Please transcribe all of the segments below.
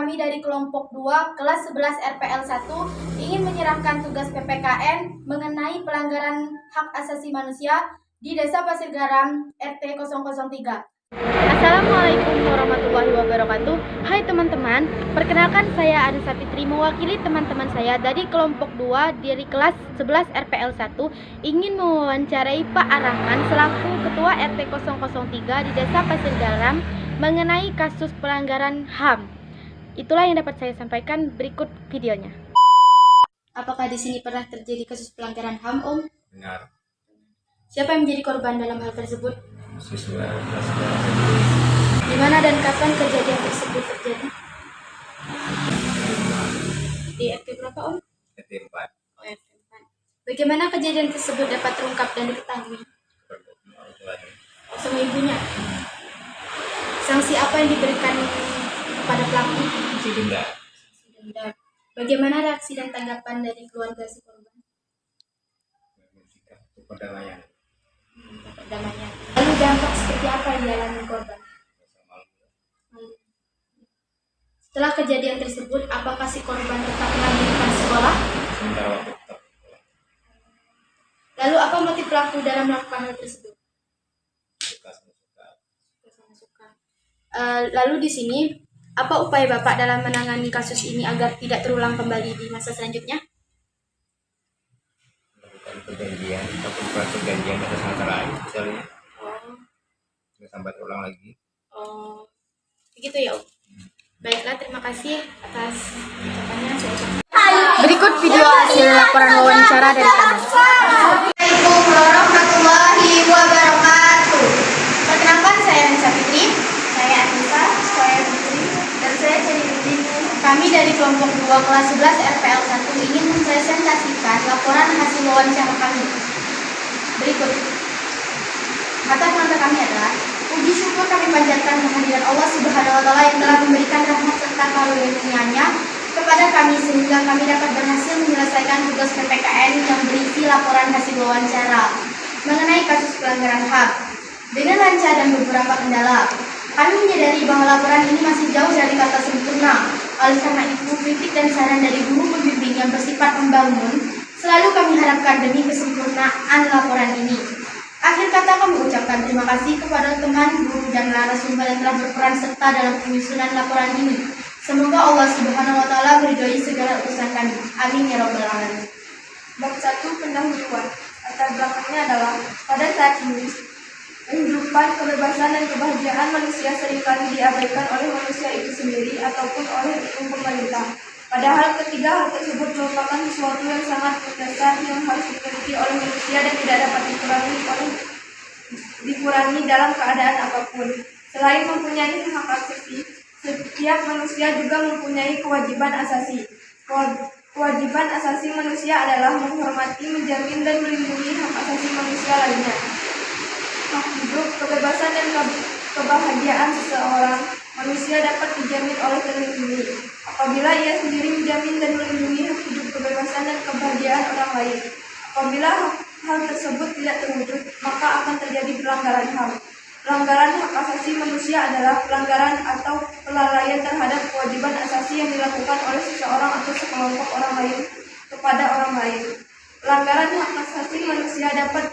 kami dari kelompok 2 kelas 11 RPL 1 ingin menyerahkan tugas PPKN mengenai pelanggaran hak asasi manusia di Desa Pasir Garam RT 003. Assalamualaikum warahmatullahi wabarakatuh. Hai teman-teman, perkenalkan saya Anissa Fitri mewakili teman-teman saya dari kelompok 2 dari kelas 11 RPL 1 ingin mewawancarai Pak Arahman selaku Ketua RT 003 di Desa Pasir Garam mengenai kasus pelanggaran HAM. Itulah yang dapat saya sampaikan, berikut videonya. Apakah di sini pernah terjadi kasus pelanggaran HAM, Om? Benar. Siapa yang menjadi korban dalam hal tersebut? Siswa. Di mana dan kapan kejadian tersebut terjadi? Di RT berapa, Om? RT 4. Oh, RT 4. Bagaimana kejadian tersebut dapat terungkap dan diketahui? Sama ibunya. Sanksi apa yang diberikan kepada pelaku? Denda. Denda. Bagaimana reaksi dan tanggapan dari keluarga si korban? Sikap perdamaian. Perdamaian. Lalu dampak seperti apa yang dialami korban? Setelah kejadian tersebut, apakah si korban tetap melanjutkan sekolah? Sementara waktu tetap. Lalu apa motif pelaku dalam melakukan hal tersebut? Suka. Lalu di sini, apa upaya Bapak dalam menangani kasus ini agar tidak terulang kembali di masa selanjutnya? Melakukan perjanjian ataupun perjanjian atas antara lain misalnya. Jangan sampai terulang lagi. Oh, begitu ya, Om. Baiklah, terima kasih atas ucapannya. Berikut video hasil laporan wawancara dari kami. Assalamualaikum warahmatullahi wabarakatuh. Perkenalkan, saya Anissa Fitri. Saya Anissa, saya Fitri, dan saya Ceri. Kami dari kelompok 2 kelas 11 RPL 1 ingin mempresentasikan laporan hasil wawancara kami. Berikut. Kata-kata kami adalah, puji syukur kami panjatkan kehadiran Allah Subhanahu wa Ta'ala yang telah memberikan rahmat serta karunia-Nya kepada kami sehingga kami dapat berhasil menyelesaikan tugas PPKN yang berisi laporan hasil wawancara mengenai kasus pelanggaran HAM dengan lancar dan beberapa kendala. Kami menyadari bahwa laporan ini masih jauh dari kata sempurna. Oleh karena itu, kritik dan saran dari guru pembimbing yang bersifat membangun selalu kami harapkan demi kesempurnaan laporan ini. Akhir kata kami ucapkan terima kasih kepada teman, guru, dan narasumber yang telah berperan serta dalam penyusunan laporan ini. Semoga Allah Subhanahu wa Ta'ala meridhoi segala urusan kami. Amin ya rabbal alamin. Bab 1 pendahuluan. Latar belakangnya adalah pada saat ini kehidupan, kebebasan, dan kebahagiaan manusia seringkali diabaikan oleh manusia itu sendiri ataupun oleh pemerintah. Padahal ketiga hal tersebut merupakan sesuatu yang sangat mendasar yang harus dimiliki oleh manusia dan tidak dapat dikurangi dalam keadaan apapun. Selain mempunyai hak asasi, setiap manusia juga mempunyai kewajiban asasi. Kewajiban asasi manusia adalah menghormati, menjamin, dan melindungi hak asasi manusia lainnya. Hak hidup, kebebasan, dan kebahagiaan seseorang manusia dapat dijamin oleh terlindungi apabila ia sendiri menjamin dan melindungi hak hidup, kebebasan, dan kebahagiaan orang lain. Apabila hal tersebut tidak terwujud, maka akan terjadi pelanggaran HAM. Pelanggaran hak asasi manusia adalah pelanggaran atau kelalaian terhadap kewajiban asasi yang dilakukan oleh seseorang atau sekelompok orang lain kepada orang lain. Pelanggaran hak asasi manusia dapat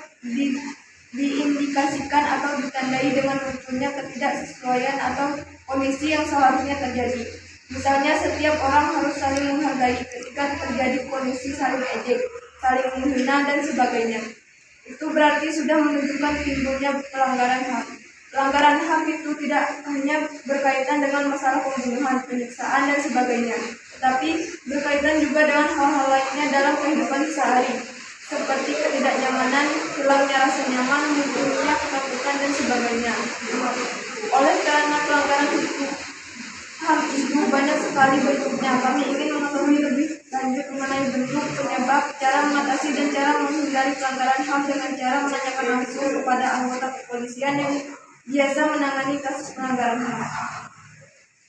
diindikasikan atau ditandai dengan munculnya ketidaksesuaian atau kondisi yang seharusnya terjadi. Misalnya, setiap orang harus saling menghargai ketika terjadi kondisi saling ejek, saling menghina, dan sebagainya. Itu berarti sudah menunjukkan timbulnya pelanggaran HAM. Pelanggaran HAM itu tidak hanya berkaitan dengan masalah pembunuhan, penyiksaan, dan sebagainya, tetapi berkaitan juga dengan hal-hal lainnya dalam kehidupan sehari, seperti ketidaknyamanan, hilangnya rasa nyaman, munculnya ketakutan, dan sebagainya. Oleh karena pelanggaran HAM itu banyak sekali bentuknya, kami ingin mengetahui lebih lanjut mengenai bentuk, penyebab, cara mengatasi, dan cara menghindari pelanggaran HAM dengan cara menanyakan langsung kepada anggota kepolisian yang biasa menangani kasus pelanggaran HAM.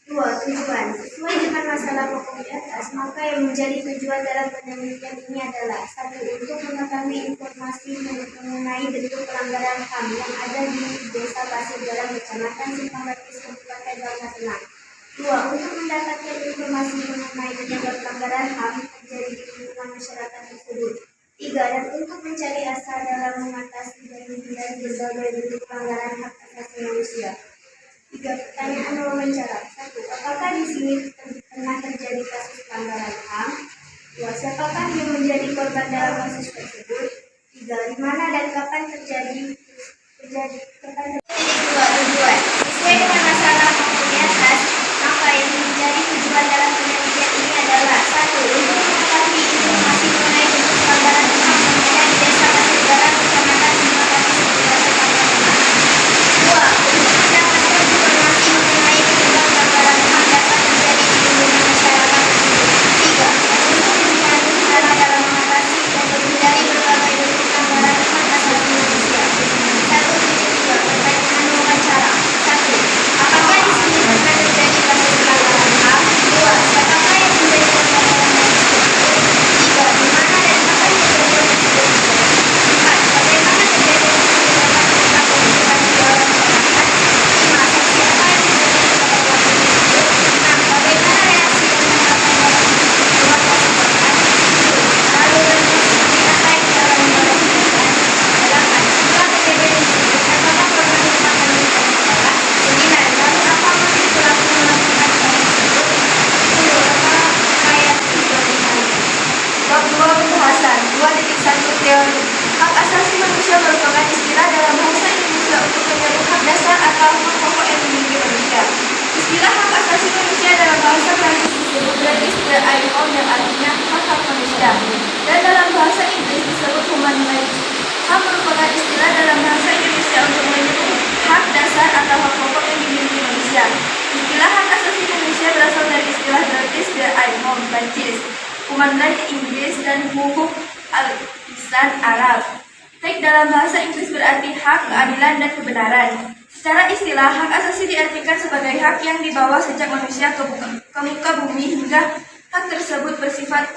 2. Tujuan. Sesuai dengan masalah pokok di atas, maka yang menjadi tujuan dalam penelitian ini adalah 1. Untuk mengetahui informasi mengenai bentuk pelanggaran HAM yang ada di Desa Pasir Garam, Kecamatan Simpang Baptis, Kabupaten Bangka Tengah. 2. Untuk mendapatkan menjaga pelanggaran HAM terjadi di lingkungan masyarakat tersebut. 3. Dan untuk mencari asal dalam mengatasi dan menghindari berbagai bentuk pelanggaran hak asasi manusia. 3. Pertanyaan wawancara. 1. Apakah di sini pernah terjadi kasus pelanggaran HAM? 2. Siapakah yang menjadi korban dalam kasus tersebut? 3. Di mana dan kapan terjadi? Tujuan. Sesuai dengan masalah maupun di atas, maka yang menjadi tujuan dalam penelitian ini adalah 1. Untuk mengetahui informasi mengenai bentuk pelanggaran HAM yang ada di Desa Pasirbaran, Kecamatan Simatani, Kabupaten Tangerang. 2. Untuk mendapatkan informasi mengenai penyebab pelanggaran HAM dapat terjadi di lingkungan masyarakat tersebut. 3. Untuk mencari cara dalam mengatasi dan menghindari berbagai bentuk pelanggaran hak asasi manusia. 1.2. Pertanyaan wawancara. 1. Apakah di sini pernah terjadi kasus pelanggaran HAM? 2. Siapakah yang menjadi korban dalam kasus tersebut? 3. Di mana dan kapan kejadian tersebut terjadi? 4. Bagaimana kejadian tersebut dapat merusak pemikiran kedua masyarakat? 5. Sanksi apa yang diberikan kepada pelaku tersebut? 6. Bagaimana reaksi dan tanggapan dalam membuat kasus korban? 7. Lalu bentuk seperti apa yang dalam membalas korban? 8. Setelah kejadian tersebut, apakah korban merupakan meminta sekolah? 9. Lalu apa motif pelaku melakukan hal tersebut? 10. Apa upaya tujuan misalnya? Bab 2 pembahasan 2.1 teori. Hak asasi manusia merupakan istilah dalam bahasa Indonesia untuk menyebut hak dasar atau hak pokok yang dimiliki manusia. Istilah hak asasi manusia dalam bahasa Prancis disebut rights the ILO yang artinya hak-hak manusia. Dan dalam bahasa Inggris disebut human rights. HAM merupakan istilah dalam bahasa Indonesia untuk menyebut hak dasar atau hak pokok yang dimiliki manusia. Istilah hak asasi manusia berasal dari istilah rights the ILO Prancis, human rights Inggris, dan hukuk al-Lisan Arab. Teks dalam bahasa Inggris berarti hak, keadilan, dan kebenaran. Secara istilah, hak asasi diartikan sebagai hak yang dibawa sejak manusia ke muka bumi hingga hak tersebut bersifat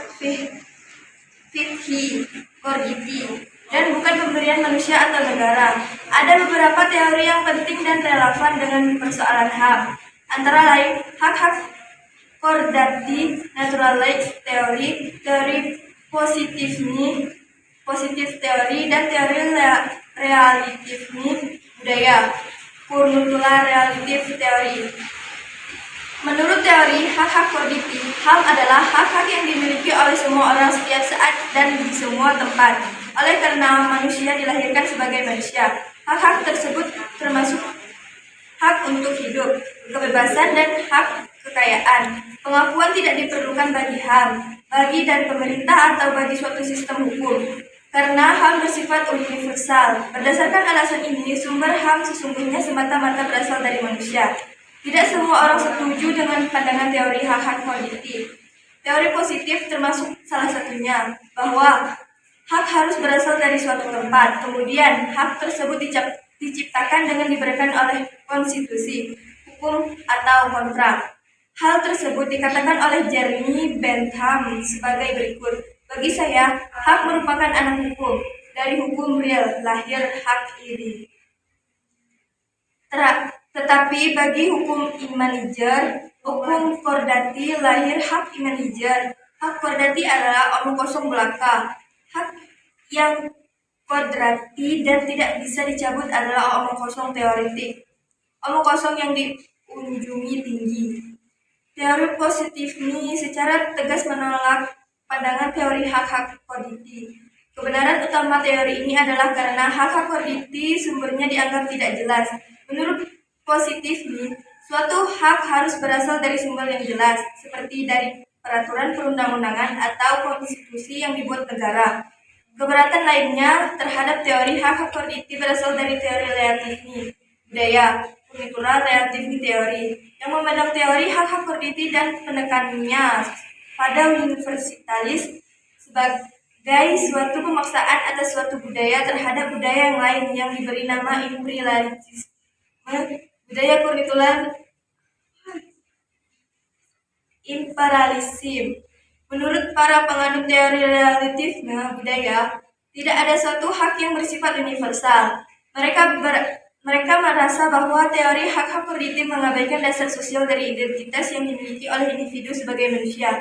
fikhi, korditi, dan bukan pemberian manusia atau negara. Ada beberapa teori yang penting dan relevan dengan persoalan HAM, antara lain hak-hak kordati, natural rights theory, teori positif teori, dan teori relativisme budaya, kultural relative theory. Menurut teori hak-hak korditi, HAM adalah hak-hak yang dimiliki oleh semua orang setiap saat dan di semua tempat. Oleh karena manusia dilahirkan sebagai manusia, hak-hak tersebut termasuk hak untuk hidup, kebebasan, dan hak kekayaan. Pengakuan tidak diperlukan bagi HAM, bagi dan pemerintah atau bagi suatu sistem hukum, karena HAM bersifat universal. Berdasarkan alasan ini, sumber HAM sesungguhnya semata-mata berasal dari manusia. Tidak semua orang setuju dengan pandangan teori hak-hak korditi. Teori positif termasuk salah satunya, bahwa hak harus berasal dari suatu tempat, kemudian hak tersebut diciptakan dengan diberikan oleh konstitusi, hukum, atau kontrak. Hal tersebut dikatakan oleh Jeremy Bentham sebagai berikut. Bagi saya, hak merupakan anak hukum. Dari hukum real lahir hak iri. Tetapi bagi hukum imanijer, hukum kordati lahir hak imanijer. Hak kordati adalah omong kosong belaka. Hak yang kodrati dan tidak bisa dicabut adalah omong kosong teoretik. Omong kosong yang diunjungi tinggi. Teori positif ini secara tegas menolak pandangan teori hak-hak korditi. Kebenaran utama teori ini adalah karena hak-hak korditi sumbernya dianggap tidak jelas. Menurut positif ini, suatu hak harus berasal dari sumber yang jelas, seperti dari peraturan perundang-undangan atau konstitusi yang dibuat negara. Keberatan lainnya terhadap teori hak-hak korditi berasal dari teori relativisme budaya, kultural relativisme teori, yang memandang teori hak-hak korditi dan penekanannya pada universalisme sebagai suatu pemaksaan atas suatu budaya terhadap budaya yang lain yang diberi nama imperialisme, budaya kultural imperialisme. Menurut para penganut teori relativisme budaya, tidak ada suatu hak yang bersifat universal. Mereka merasa bahwa teori hak-hak korditi mengabaikan dasar sosial dari identitas yang dimiliki oleh individu sebagai manusia.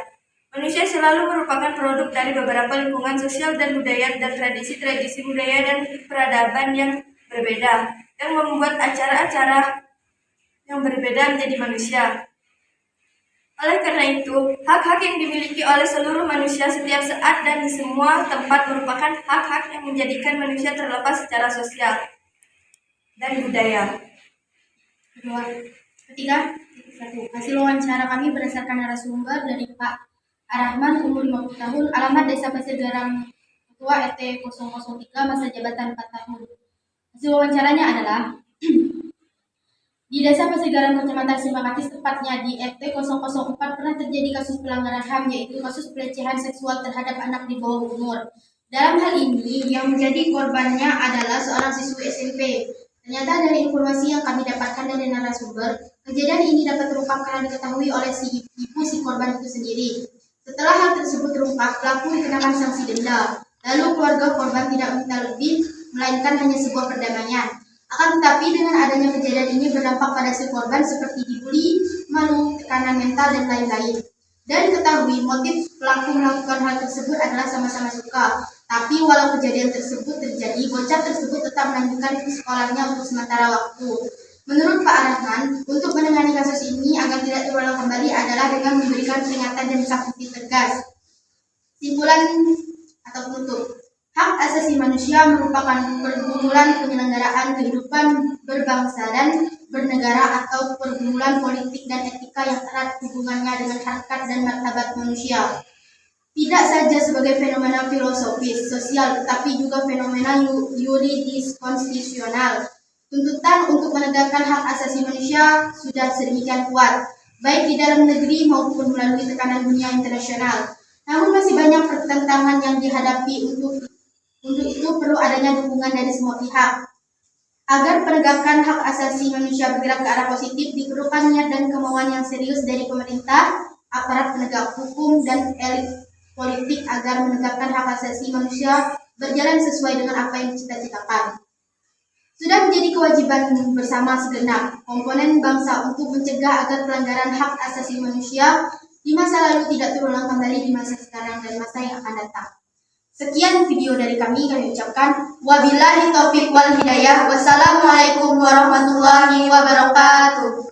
Manusia selalu merupakan produk dari beberapa lingkungan sosial dan budaya dan tradisi-tradisi budaya dan peradaban yang berbeda, yang membuat acara-acara yang berbeda menjadi manusia. Oleh karena itu, hak-hak yang dimiliki oleh seluruh manusia setiap saat dan di semua tempat merupakan hak-hak yang menjadikan manusia terlepas secara sosial dan budaya. Ketiga, hasil wawancara kami berdasarkan narasumber dari Pak Arahman, umur 50 tahun, alamat Desa Pasir Garam, Ketua RT 003, masa jabatan 4 tahun. Hasil wawancaranya adalah di Desa Pasir Garam, Kecamatan Simbakatis, tepatnya di RT 004, pernah terjadi kasus pelanggaran HAM, yaitu kasus pelecehan seksual terhadap anak di bawah umur. Dalam hal ini, yang menjadi korbannya adalah seorang siswi SMP. Ternyata dari informasi yang kami dapatkan dari narasumber, kejadian ini dapat terungkap karena diketahui oleh si ibu si korban itu sendiri. Setelah hal tersebut terungkap, pelaku dikenakan sanksi denda. Lalu keluarga korban tidak meminta lebih, melainkan hanya sebuah perdamaian. Akan tetapi dengan adanya kejadian ini berdampak pada si korban seperti dibully, malu, tekanan mental, dan lain-lain. Dan ketahui motif pelaku melakukan hal tersebut adalah sama-sama suka. Tapi walau kejadian tersebut terjadi, bocah tersebut tetap melanjutkan sekolahnya untuk sementara waktu. Menurut Pak Arahman, untuk menangani kasus ini agar tidak terulang kembali adalah dengan memberikan peringatan dan sanksi tegas. Simpulan atau penutup. Hak asasi manusia merupakan pergumulan penyelenggaraan kehidupan berbangsa dan bernegara atau pergumulan politik dan etika yang erat hubungannya dengan harkat dan martabat manusia. Tidak saja sebagai fenomena filosofis, sosial, tetapi juga fenomena yuridis konstitusional. Tuntutan untuk menegakkan hak asasi manusia sudah sedemikian kuat, baik di dalam negeri maupun melalui tekanan dunia internasional. Namun masih banyak pertentangan yang dihadapi. Untuk itu perlu adanya dukungan dari semua pihak. Agar penegakan hak asasi manusia bergerak ke arah positif, diperlukan niat dan kemauan yang serius dari pemerintah, aparat penegak hukum, dan elit politik agar menegakkan hak asasi manusia berjalan sesuai dengan apa yang dicita-citakan. Sudah menjadi kewajiban bersama segenap komponen bangsa untuk mencegah agar pelanggaran hak asasi manusia di masa lalu tidak terulang kembali di masa sekarang dan masa yang akan datang. Sekian video dari kami ucapkan wabillahi taufiq wal hidayah. Wassalamualaikum warahmatullahi wabarakatuh.